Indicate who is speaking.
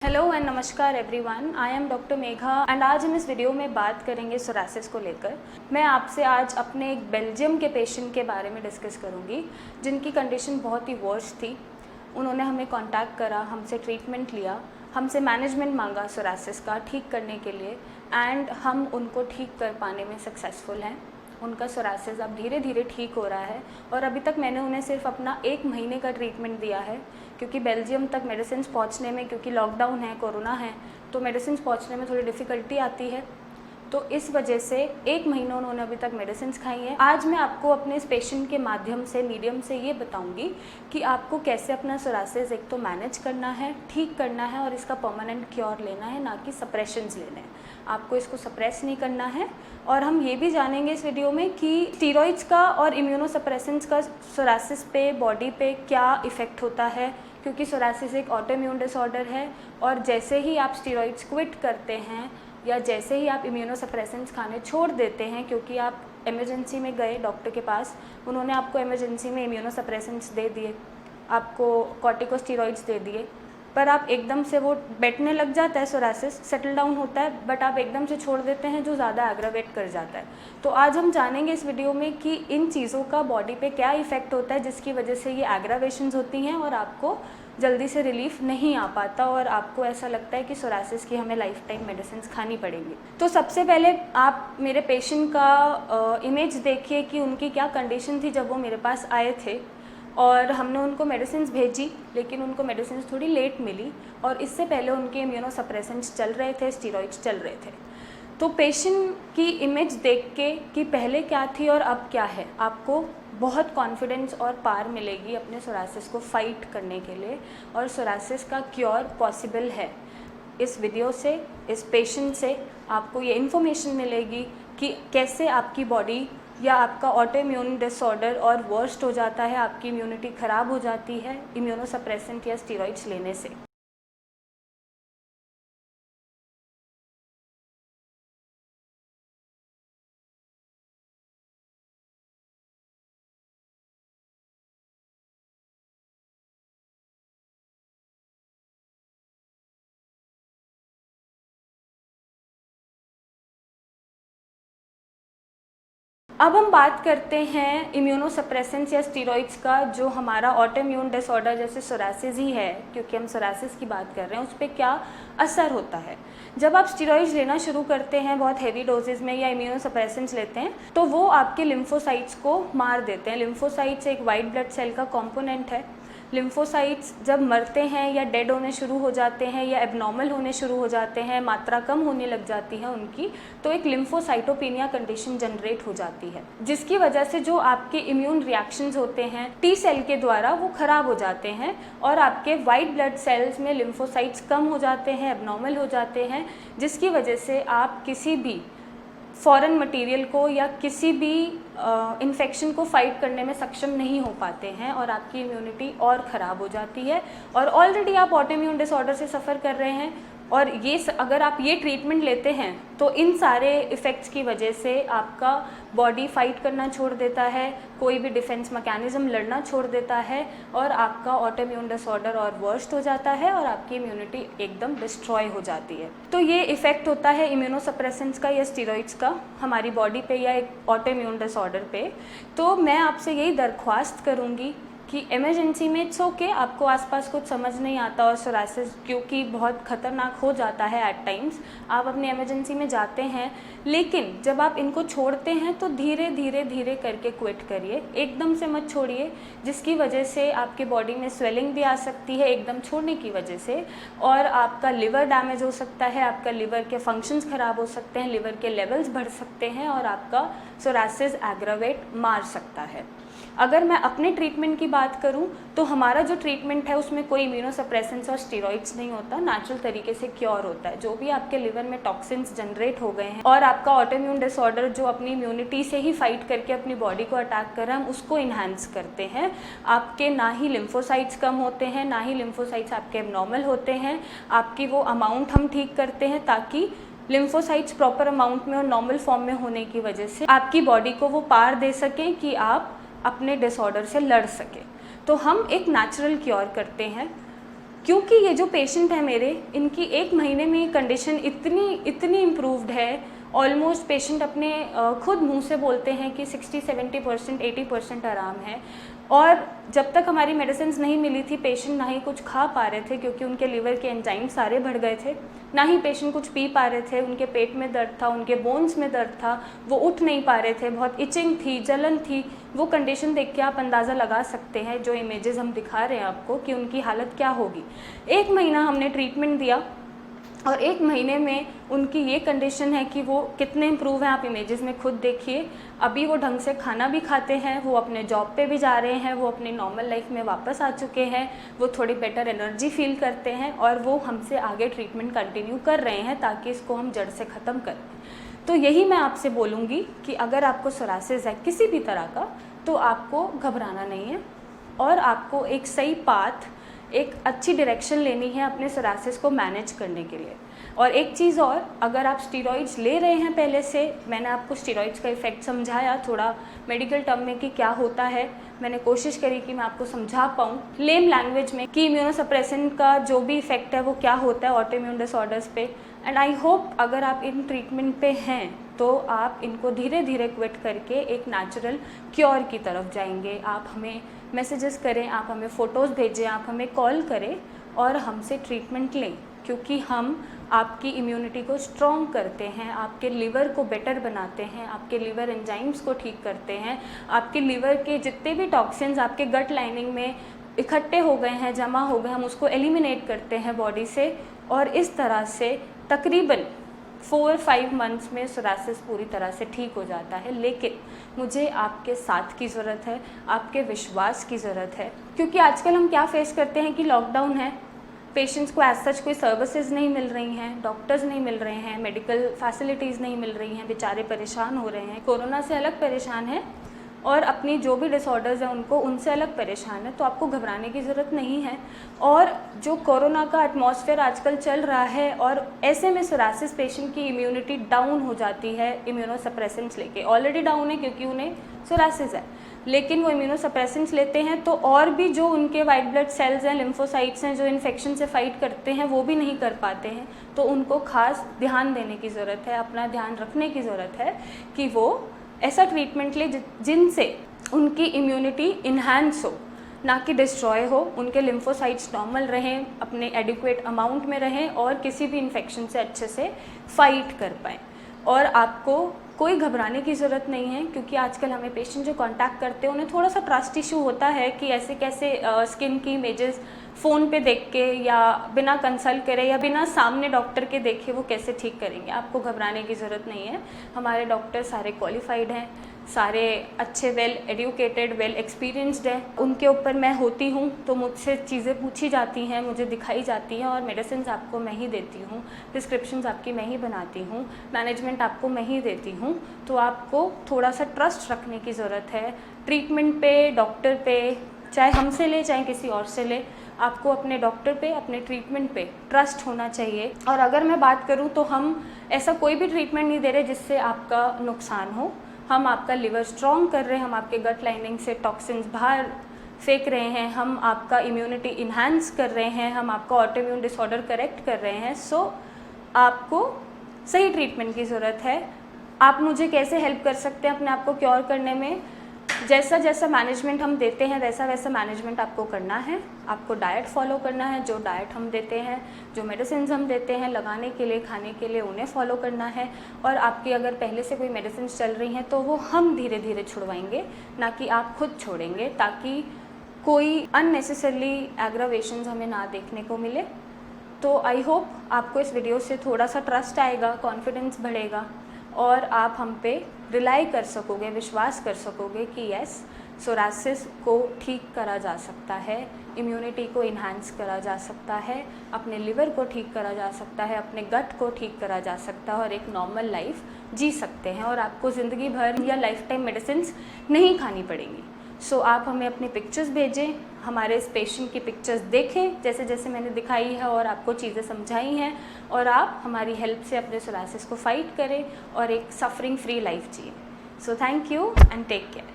Speaker 1: Hello and नमस्कार everyone, I am doctor Megha and आज हम इस वीडियो में बात करेंगे सोरासिस को लेकर। मैं आपसे आज अपने एक बेल्जियम के पेशेंट के बारे में डिस्कस करूंगी जिनकी कंडीशन बहुत ही वर्स्ट थी। उन्होंने हमें कांटेक्ट करा, हमसे ट्रीटमेंट लिया, हमसे मैनेजमेंट मांगा सोरासिस का ठीक करने के लिए एंड हम उनको ठीक कर पाने में सक्सेसफुल हैं। उनका सोरासिस अब धीरे धीरे ठीक हो रहा है और अभी तक मैंने उन्हें सिर्फ अपना 1 महीने का ट्रीटमेंट दिया है क्योंकि बेल्जियम तक मेडिसिन पहुंचने में, क्योंकि लॉकडाउन है, कोरोना है, तो मेडिसिन पहुंचने में थोड़ी डिफ़िकल्टी आती है। तो इस वजह से 1 महीना उन्होंने अभी तक मेडिसिन खाई हैं। आज मैं आपको अपने इस पेशेंट के माध्यम से, मीडियम से ये बताऊंगी कि आपको कैसे अपना सोरासिस एक तो मैनेज करना है, ठीक करना है और इसका परमानेंट क्योर लेना है, ना कि सप्रेशंस लेने हैं। आपको इसको सप्रेस नहीं करना है। और हम ये भी जानेंगे इस वीडियो में कि स्टीरॉइड्स का और इम्यूनोसप्रेसेंट्स का सोरासिस पे, बॉडी पे क्या इफ़ेक्ट होता है, क्योंकि सोरासिस एक ऑटोइम्यून डिसऑर्डर है और जैसे ही आप स्टीरॉइड्स क्विट करते हैं या जैसे ही आप इम्यूनोसप्रेसेंट्स खाने छोड़ देते हैं, क्योंकि आप इमरजेंसी में गए डॉक्टर के पास, उन्होंने आपको इमरजेंसी में इम्यूनोसप्रेसेंट्स दे दिए, आपको कॉर्टिकोस्टेरॉइड्स दे दिए, पर आप एकदम से वो बैठने लग जाता है, सोरासिस सेटल डाउन होता है, बट आप एकदम से छोड़ देते हैं जो ज़्यादा एग्रावेट कर जाता है। तो आज हम जानेंगे इस वीडियो में कि इन चीज़ों का बॉडी पे क्या इफ़ेक्ट होता है जिसकी वजह से ये एग्रावेशंस होती हैं और आपको जल्दी से रिलीफ नहीं आ पाता और आपको ऐसा लगता है कि सोरासिस की हमें लाइफ टाइम मेडिसिन खानी पड़ेंगी। तो सबसे पहले आप मेरे पेशेंट का इमेज देखिए कि उनकी क्या कंडीशन थी जब वो मेरे पास आए थे। और हमने उनको मेडिसिन भेजी, लेकिन उनको मेडिसिन थोड़ी लेट मिली और इससे पहले उनके इम्यूनोसप्रेसेंट्स चल रहे थे, स्टीरॉइड्स चल रहे थे। तो पेशेंट की इमेज देख के कि पहले क्या थी और अब क्या है, आपको बहुत कॉन्फिडेंस और पार मिलेगी अपने सोरासिस को फाइट करने के लिए, और सोरासिस का क्योर पॉसिबल है। इस वीडियो से, इस पेशेंट से आपको ये इन्फॉर्मेशन मिलेगी कि कैसे आपकी बॉडी या आपका ऑटोइम्यून डिसऑर्डर और वर्स्ट हो जाता है, आपकी इम्यूनिटी ख़राब हो जाती है इम्यूनोसप्रेसेंट या स्टीरॉइड्स लेने से। अब हम बात करते हैं इम्यूनोसप्रेसेंट्स या स्टीरॉइड्स का, जो हमारा ऑटोइम्यून डिसऑर्डर जैसे सोरासिस ही है, क्योंकि हम सोरासिस की बात कर रहे हैं, उस पर क्या असर होता है। जब आप स्टीरॉइड्स लेना शुरू करते हैं बहुत हेवी डोजेज में या इम्यूनोसप्रेसेंट्स लेते हैं, तो वो आपके लिम्फोसाइट्स को मार देते हैं। लिम्फोसाइट्स एक वाइट ब्लड सेल का कॉम्पोनेंट है। लिम्फोसाइट्स जब मरते हैं या डेड होने शुरू हो जाते हैं या एबनॉर्मल होने शुरू हो जाते हैं, मात्रा कम होने लग जाती है उनकी, तो एक लिम्फोसाइटोपेनिया कंडीशन जनरेट हो जाती है, जिसकी वजह से जो आपके इम्यून रिएक्शंस होते हैं टी सेल के द्वारा वो खराब हो जाते हैं और आपके वाइट ब्लड सेल्स में लिम्फोसाइट्स कम हो जाते हैं, एबनॉर्मल हो जाते हैं, जिसकी वजह से आप किसी भी फॉरेन मटेरियल को या किसी भी इन्फेक्शन को फाइट करने में सक्षम नहीं हो पाते हैं और आपकी इम्यूनिटी और ख़राब हो जाती है। और ऑलरेडी आप ऑटोइम्यून डिसऑर्डर से सफ़र कर रहे हैं और ये अगर आप ये ट्रीटमेंट लेते हैं तो इन सारे इफ़ेक्ट्स की वजह से आपका बॉडी फाइट करना छोड़ देता है, कोई भी डिफेंस मैकेनिज्म लड़ना छोड़ देता है और आपका ऑटोइम्यून डिसऑर्डर और वर्स्ट हो जाता है और आपकी इम्यूनिटी एकदम डिस्ट्रॉय हो जाती है। तो ये इफ़ेक्ट होता है इम्यूनोसप्रेसेंट्स का या स्टीरॉइड्स का हमारी बॉडी पे या एक ऑटोइम्यून डिसऑर्डर पे। तो मैं आपसे यही दरख्वास्त करूँगी कि इमरजेंसी में इट्स ओके, आपको आसपास कुछ समझ नहीं आता और सोरासिस क्योंकि बहुत ख़तरनाक हो जाता है एट टाइम्स, आप अपने इमरजेंसी में जाते हैं, लेकिन जब आप इनको छोड़ते हैं तो धीरे धीरे धीरे करके क्विट करिए, एकदम से मत छोड़िए, जिसकी वजह से आपके बॉडी में स्वेलिंग भी आ सकती है एकदम छोड़ने की वजह से, और आपका लिवर डैमेज हो सकता है, आपका लिवर के फंक्शंस ख़राब हो सकते हैं, लिवर के लेवल्स बढ़ सकते हैं और आपका सोरासिस एग्रावेट मार सकता है। अगर मैं अपने ट्रीटमेंट की बात करूं तो हमारा जो ट्रीटमेंट है उसमें कोई इम्यूनोसप्रेसेंट्स और स्टीरॉइड्स नहीं होता, नेचुरल तरीके से क्योर होता है। जो भी आपके लिवर में टॉक्सिन्स जनरेट हो गए हैं और आपका ऑटोइम्यून डिसऑर्डर जो अपनी इम्यूनिटी से ही फाइट करके अपनी बॉडी को अटैक कर रहा है, हम उसको इन्हांस करते हैं। आपके ना ही लिम्फोसाइट्स कम होते हैं, ना ही लिम्फोसाइट्स आपके एबनॉर्मल होते हैं, आपकी वो अमाउंट हम ठीक करते हैं ताकि लिम्फोसाइट्स प्रॉपर अमाउंट में और नॉर्मल फॉर्म में होने की वजह से आपकी बॉडी को वो पार दे सकें कि आप अपने डिसऑर्डर से लड़ सके। तो हम एक नेचुरल क्योर करते हैं क्योंकि ये जो पेशेंट है मेरे, इनकी 1 महीने में कंडीशन इतनी इम्प्रूव्ड है, ऑलमोस्ट पेशेंट अपने खुद मुंह से बोलते हैं कि 60-70%, 80% आराम है। और जब तक हमारी मेडिसिन नहीं मिली थी, पेशेंट ना ही कुछ खा पा रहे थे क्योंकि उनके लिवर के एंजाइम सारे बढ़ गए थे, ना ही पेशेंट कुछ पी पा रहे थे, उनके पेट में दर्द था, उनके बोन्स में दर्द था, वो उठ नहीं पा रहे थे, बहुत इचिंग थी, जलन थी। वो कंडीशन देख के आप अंदाज़ा लगा सकते हैं, जो इमेजेस हम दिखा रहे हैं आपको, कि उनकी हालत क्या होगी। 1 महीना हमने ट्रीटमेंट दिया और 1 महीने में उनकी ये कंडीशन है कि वो कितने इम्प्रूव हैं, आप इमेजेस में खुद देखिए। अभी वो ढंग से खाना भी खाते हैं, वो अपने जॉब पे भी जा रहे हैं, वो अपनी नॉर्मल लाइफ में वापस आ चुके हैं, वो थोड़ी बेटर एनर्जी फील करते हैं और वो हमसे आगे ट्रीटमेंट कंटिन्यू कर रहे हैं ताकि इसको हम जड़ से ख़त्म करें। तो यही मैं आपसे बोलूँगी कि अगर आपको सोरासिस है किसी भी तरह का, तो आपको घबराना नहीं है और आपको एक सही पाथ, एक अच्छी डायरेक्शन लेनी है अपने सोरासिस को मैनेज करने के लिए। और एक चीज़ और, अगर आप स्टीरॉइड्स ले रहे हैं पहले से, मैंने आपको स्टीरॉइड्स का इफ़ेक्ट समझाया थोड़ा मेडिकल टर्म में कि क्या होता है, मैंने कोशिश करी कि मैं आपको समझा पाऊँ लेम लैंग्वेज में कि इम्यूनोसप्रेसेंट का जो भी इफ़ेक्ट है वो क्या होता है ऑटो इम्यून डिसऑर्डर्स पे। एंड आई होप अगर आप इन ट्रीटमेंट पे हैं तो आप इनको धीरे धीरे क्विट करके एक नेचुरल क्योर की तरफ जाएंगे। आप हमें मैसेजेस करें, आप हमें फ़ोटोज़ भेजें, आप हमें कॉल करें और हमसे ट्रीटमेंट लें, क्योंकि हम आपकी इम्यूनिटी को स्ट्रॉन्ग करते हैं, आपके लिवर को बेटर बनाते हैं, आपके लिवर एंजाइम्स को ठीक करते हैं, आपके लिवर के जितने भी टॉक्सिन्स आपके गट लाइनिंग में इकट्ठे हो गए हैं, जमा हो गए, हम उसको एलिमिनेट करते हैं बॉडी से। और इस तरह से तकरीबन 4-5 मंथ्स में सोरासिस पूरी तरह से ठीक हो जाता है। लेकिन मुझे आपके साथ की ज़रूरत है, आपके विश्वास की ज़रूरत है, क्योंकि आजकल हम क्या फेस करते हैं कि लॉकडाउन है, पेशेंट्स को एज सच कोई सर्विसेज नहीं मिल रही हैं, डॉक्टर्स नहीं मिल रहे हैं, मेडिकल फैसिलिटीज़ नहीं मिल रही हैं, बेचारे परेशान हो रहे हैं, कोरोना से अलग परेशान हैं और अपनी जो भी डिसऑर्डर्स हैं उनको उनसे अलग परेशान है। तो आपको घबराने की ज़रूरत नहीं है। और जो कोरोना का एटमॉस्फेयर आजकल चल रहा है, और ऐसे में सोरासिस पेशेंट की इम्यूनिटी डाउन हो जाती है इम्यूनोसप्रेसेंट्स लेके। ऑलरेडी डाउन है क्योंकि उन्हें सोरासिस है, लेकिन वो इम्यूनोसप्रेसेंट्स लेते हैं तो और भी जो उनके वाइट ब्लड सेल्स हैं, लिम्फोसाइट्स हैं, जो इन्फेक्शन से फाइट करते हैं, वो भी नहीं कर पाते हैं। तो उनको खास ध्यान देने की ज़रूरत है, अपना ध्यान रखने की ज़रूरत है कि वो ऐसा ट्रीटमेंट ले जिनसे उनकी इम्यूनिटी इन्हांस हो, ना कि डिस्ट्रॉय हो, उनके लिम्फोसाइट्स नॉर्मल रहें, अपने एडिक्वेट अमाउंट में रहें और किसी भी इन्फेक्शन से अच्छे से फाइट कर पाएँ। और आपको कोई घबराने की ज़रूरत नहीं है, क्योंकि आजकल हमें पेशेंट जो कांटेक्ट करते हैं उन्हें थोड़ा सा ट्रस्ट इशू होता है कि ऐसे कैसे स्किन की इमेजेस फ़ोन पे देख के या बिना कंसल्ट करे या बिना सामने डॉक्टर के देखे वो कैसे ठीक करेंगे। आपको घबराने की ज़रूरत नहीं है। हमारे डॉक्टर सारे क्वालिफाइड हैं, सारे अच्छे, वेल एडुकेटेड, वेल एक्सपीरियंस्ड हैं। उनके ऊपर मैं होती हूँ तो मुझसे चीज़ें पूछी जाती हैं, मुझे दिखाई जाती हैं और मेडिसिन आपको मैं ही देती हूँ, प्रिस्क्रिप्शंस आपकी मैं ही बनाती हूँ, मैनेजमेंट आपको मैं ही देती हूँ। तो आपको थोड़ा सा ट्रस्ट रखने की ज़रूरत है ट्रीटमेंट पे, डॉक्टर पे, चाहे हमसे ले चाहे किसी और से ले, आपको अपने डॉक्टर पे, अपने ट्रीटमेंट पे ट्रस्ट होना चाहिए। और अगर मैं बात करूँ तो हम ऐसा कोई भी ट्रीटमेंट नहीं दे रहे जिससे आपका नुकसान हो। हम आपका लिवर स्ट्रॉन्ग कर रहे हैं, हम आपके गट लाइनिंग से टॉक्सिन्स बाहर फेंक रहे हैं, हम आपका इम्यूनिटी इन्हांस कर रहे हैं, हम आपका ऑटो इम्यून डिसऑर्डर करेक्ट कर रहे हैं। सो आपको सही ट्रीटमेंट की ज़रूरत है। आप मुझे कैसे हेल्प कर सकते हैं अपने आप को क्योर करने में? जैसा जैसा मैनेजमेंट हम देते हैं वैसा वैसा मैनेजमेंट आपको करना है। आपको डाइट फॉलो करना है, जो डाइट हम देते हैं, जो मेडिसिन हम देते हैं लगाने के लिए, खाने के लिए, उन्हें फॉलो करना है। और आपकी अगर पहले से कोई मेडिसिन चल रही हैं तो वो हम धीरे धीरे छुड़वाएंगे, ना कि आप खुद छोड़ेंगे, ताकि कोई अननेसेसरली एग्रावेशंस हमें ना देखने को मिले। तो आई होप आपको इस वीडियो से थोड़ा सा ट्रस्ट आएगा, कॉन्फिडेंस बढ़ेगा और आप हम पे रिलाई कर सकोगे, विश्वास कर सकोगे कि यस, सोरासिस को ठीक करा जा सकता है, इम्यूनिटी को इन्हांस करा जा सकता है, अपने लिवर को ठीक करा जा सकता है, अपने गट को ठीक करा जा सकता है और एक नॉर्मल लाइफ जी सकते हैं और आपको ज़िंदगी भर या लाइफ टाइम मेडिसिन नहीं खानी पड़ेंगी। सो आप हमें अपनी पिक्चर्स भेजें, हमारे इस पेशेंट की पिक्चर्स देखें जैसे जैसे मैंने दिखाई है और आपको चीज़ें समझाई हैं, और आप हमारी हेल्प से अपने सोरासिस को फाइट करें और एक सफरिंग फ्री लाइफ जिए। So thank you and take care.